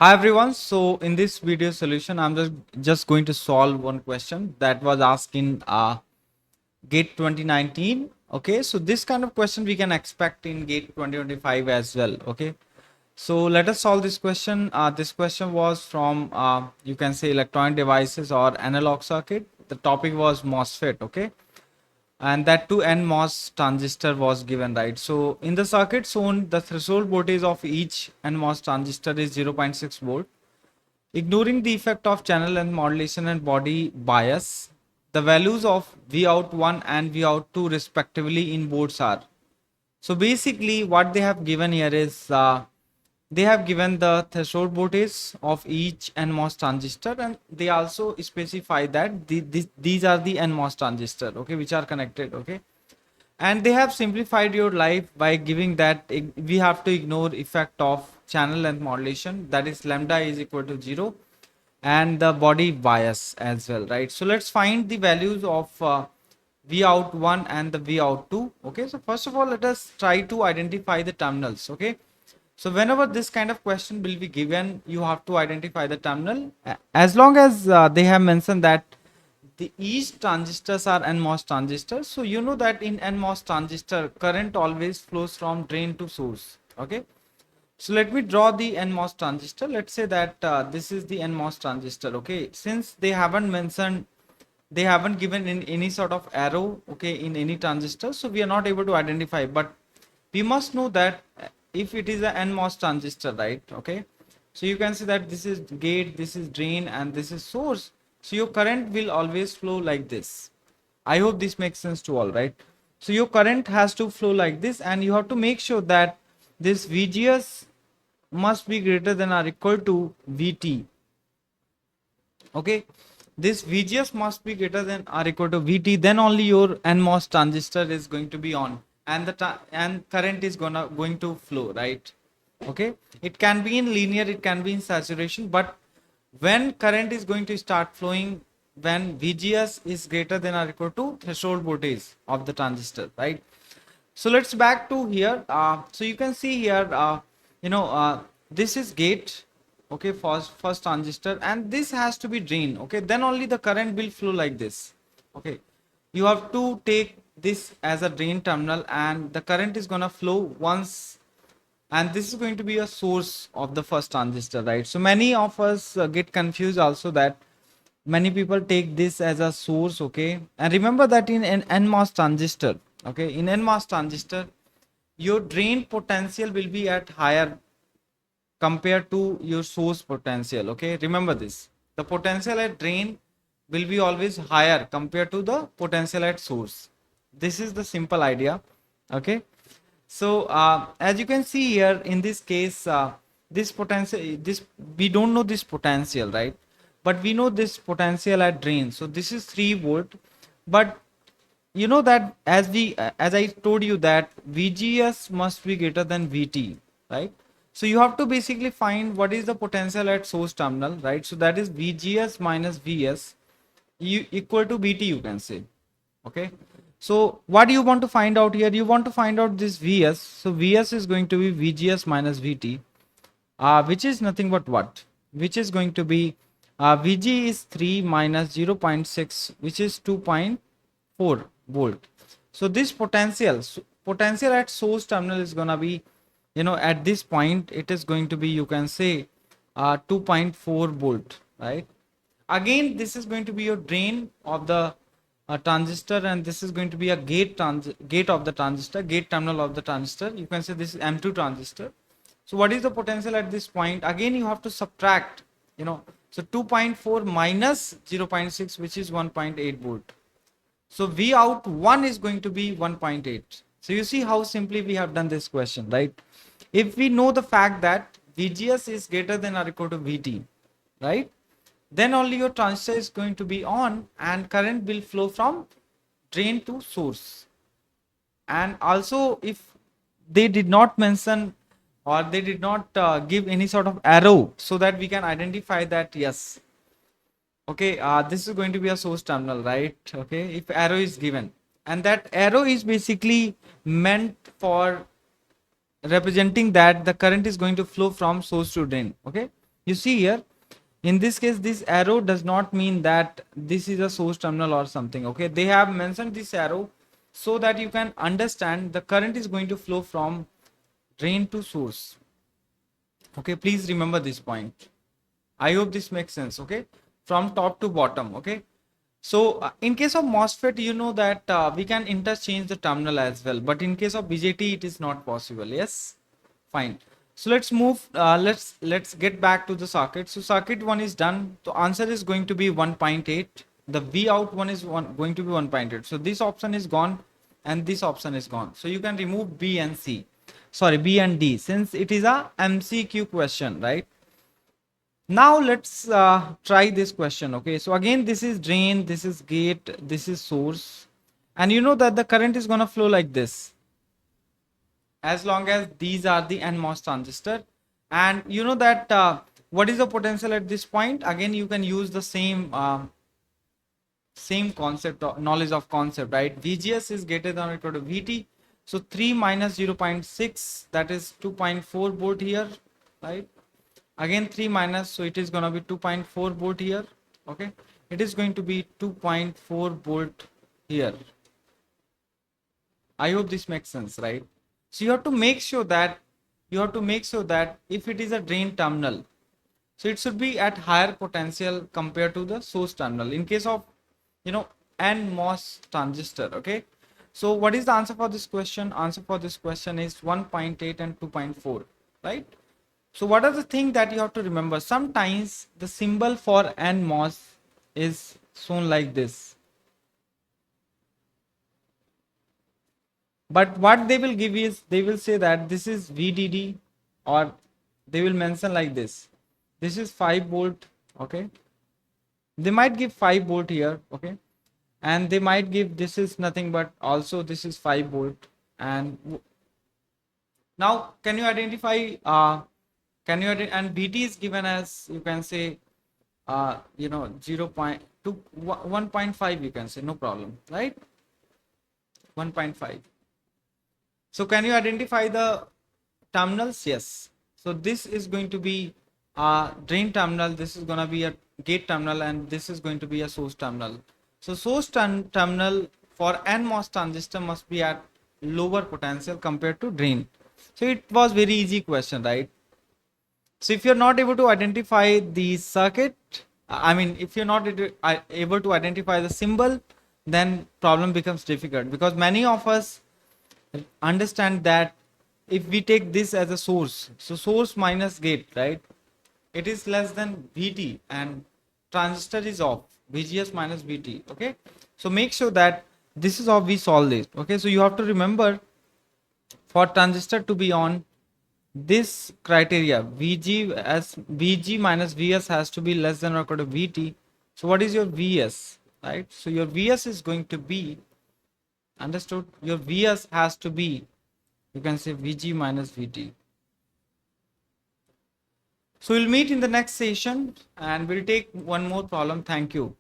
Hi everyone. So in this video solution, I'm just going to solve one question that was asked in GATE 2019. Okay, so this kind of question we can expect in GATE 2025 as well. Okay, so let us solve this question. This question was from you can say electronic devices or analog circuit. The topic was MOSFET. Okay, and that too nMOS transistor was given, right? So in the circuit shown, the threshold voltage of each nMOS transistor is 0.6 volt. Ignoring the effect of channel length modulation and body bias, the values of Vout1 and Vout2 respectively in boards are. So basically what they have given here is they have given the threshold voltage of each NMOS transistor, and they also specify that these are the NMOS transistor, okay, which are connected, okay. And they have simplified your life by giving that we have to ignore effect of channel length modulation, that is lambda is equal to 0, and the body bias as well, right? So let's find the values of Vout1 and the Vout2. Okay, so first of all, let us try to identify the terminals. Okay, so whenever this kind of question will be given, you have to identify the terminal. As long as they have mentioned that the each transistors are NMOS transistors, so you know that in NMOS transistor, current always flows from drain to source. Okay, so let me draw the NMOS transistor. Let's say that this is the NMOS transistor. Okay, since they haven't mentioned, they haven't given in any sort of arrow, okay, in any transistor, so we are not able to identify. But we must know that if it is a NMOS transistor, right? Okay, so you can see that this is gate, this is drain, and this is source. So your current will always flow like this. I hope this makes sense to all, right? So your current has to flow like this, and you have to make sure that this VGS must be greater than or equal to VT. Okay, this VGS must be greater than or equal to VT. Then only your NMOS transistor is going to be on, and and current is going to flow, right? Okay, it can be in linear, it can be in saturation, but when current is going to start flowing when VGS is greater than or equal to threshold voltage of the transistor, right? So let's back to here. So you can see here, this is gate, okay, first transistor, and this has to be drain, okay. Then only the current will flow like this, okay. You have to take this as a drain terminal, and the current is gonna flow once, and this is going to be a source of the first transistor, right? So many of us get confused also that many people take this as a source, okay. And remember that in an NMOS transistor, okay, in NMOS transistor, your drain potential will be at higher compared to your source potential, okay. Remember this, the potential at drain will be always higher compared to the potential at source. This is the simple idea, okay. So as you can see here in this case, this potential, this we don't know this potential, right? But we know this potential at drain. So this is 3 volt. But you know that as I told you that VGS must be greater than VT, right? So you have to basically find what is the potential at source terminal, right? So that is VGS minus VS equal to VT, you can say, okay. So what do you want to find out here? You want to find out this Vs. So Vs is going to be VGS minus VT, which is nothing but what? Which is going to be Vg is 3 minus 0.6, which is 2.4 volt. So this potential at source terminal is gonna be, at this point it is going to be, you can say, 2.4 volt, right? Again, this is going to be your drain of the transistor, and this is going to be a gate of the transistor, gate terminal of the transistor. You can say this is M2 transistor. So what is the potential at this point? Again, you have to subtract, so 2.4 minus 0.6, which is 1.8 volt. So V out 1 is going to be 1.8. So you see how simply we have done this question, right? If we know the fact that VGS is greater than or equal to VT, right? Then only your transistor is going to be on, and current will flow from drain to source. And also, if they did not mention or they did not give any sort of arrow, so that we can identify that yes, okay, this is going to be a source terminal, right? Okay, if arrow is given, and that arrow is basically meant for representing that the current is going to flow from source to drain, okay. You see here, in this case, this arrow does not mean that this is a source terminal or something. Okay, they have mentioned this arrow so that you can understand the current is going to flow from drain to source. Okay, please remember this point. I hope this makes sense. Okay, from top to bottom. Okay, so in case of MOSFET, you know that we can interchange the terminal as well, but in case of BJT, it is not possible. Yes, fine. So let's move. Let's get back to the circuit. So circuit one is done. The answer is going to be 1.8. The V out one is going to be 1.8. So this option is gone, and this option is gone. So you can remove B and C. Sorry, B and D, since it is a MCQ question, right? Now let's try this question. Okay, so again, this is drain, this is gate, this is source, and you know that the current is gonna flow like this as long as these are the nMOS transistor. And you know that what is the potential at this point? Again, you can use the same concept of knowledge of concept, right? VGS is greater than or equal to VT. So 3 minus 0.6, that is 2.4 volt here, right? Again 3 minus, so it is going to be 2.4 volt here. Okay, it is going to be 2.4 volt here. I hope this makes sense, right? So you have to make sure that if it is a drain terminal, so it should be at higher potential compared to the source terminal in case of, you know, nMOS transistor. Okay, so what is the answer for this question? Answer for this question is 1.8 and 2.4, right? So what are the things that you have to remember? Sometimes the symbol for nMOS is shown like this, but what they will give is, they will say that this is VDD, or they will mention like this. This is 5 volt. Okay, they might give 5 volt here. Okay, and they might give this is nothing but also this is 5 volt. And now can you identify and BT is given as, you can say, 0.2 1.5, you can say, no problem, right? 1.5. So can you identify the terminals? Yes. So this is going to be a drain terminal, this is going to be a gate terminal, and this is going to be a source terminal. So source terminal for nMOS transistor must be at lower potential compared to drain. So it was very easy question, right? So if you're not able to identify the circuit, if you're not able to identify the symbol, then problem becomes difficult, because many of us understand that if we take this as a source, so source minus gate, right? It is less than VT and transistor is off, VGS minus VT. Okay, so make sure that this is how we solve this. Okay, so you have to remember, for transistor to be on, this criteria VG minus VS has to be less than or equal to VT. So what is your VS, right? So your VS is going to be, understood, your VS has to be, you can say, VG minus VT. So we'll meet in the next session and we'll take one more problem. Thank you.